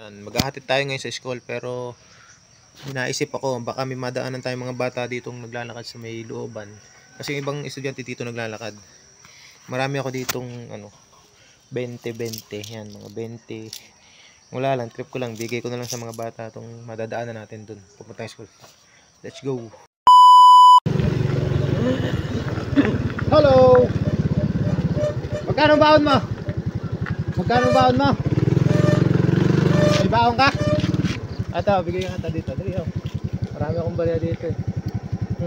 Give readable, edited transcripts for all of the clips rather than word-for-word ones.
Maghahatid tayo ngayon sa school pero naisip ako baka may madaanan tayong mga bata ditong naglalakad sa may looban. Kasi yung ibang estudyante dito naglalakad. Marami ako ditong 20-20. Yan, mga 20. Wala lang, trip ko lang. Bigay ko na lang sa mga bata itong madadaanan natin dun. Pupunta sa school. Let's go! Hello! Magkano baon mo? Magkano baon mo? May baon ka? Ito, bigay nga dito. Dali, oh. Marami akong barya dito eh.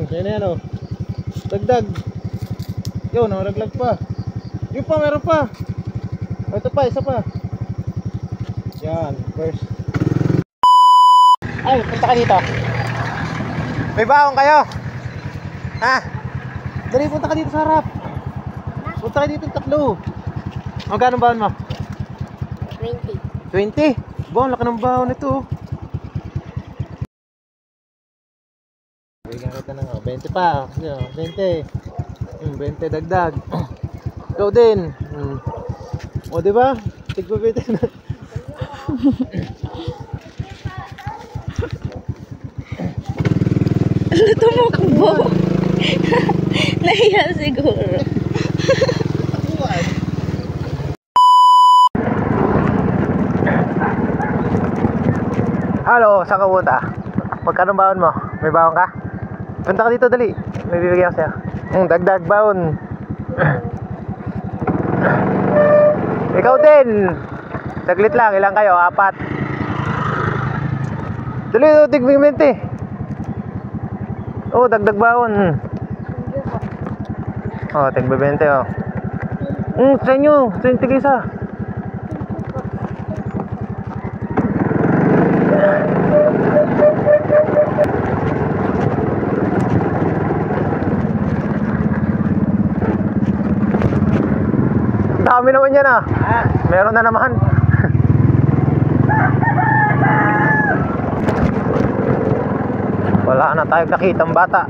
Sa'yo na yan, oh. Dagdag. Yun, naraglag pa. Yung pa, meron pa. Ito pa, isa pa. Yan, first. Ay, punta ka dito. May baon kayo? Ha? Dali, punta ka dito sa harap. Punta ka dito tatlo. Magkano baon mo? 20. 20? Baon, laki ng baon ito. Bigyan kita ng 20 pa. 20. 20 dagdag. Ikaw din. O diba? Tigpapit na. Ano tumakbo? Nahiya siguro. Hello, saan ka punta? Magkano baon mo? May baon ka? Punta ka dito, dali. May bibigyan ko sa'yo. Dagdag baon. Ikaw din. Saglit lang, ilang kayo? 4. Dali, tigbig 20. Oh, dagdag baon. Oh, tigbig 20 oh. Sa inyo, 20 kayo isa. Dami naman yan ah. Meron na naman. Wala na tayong nakitang bata.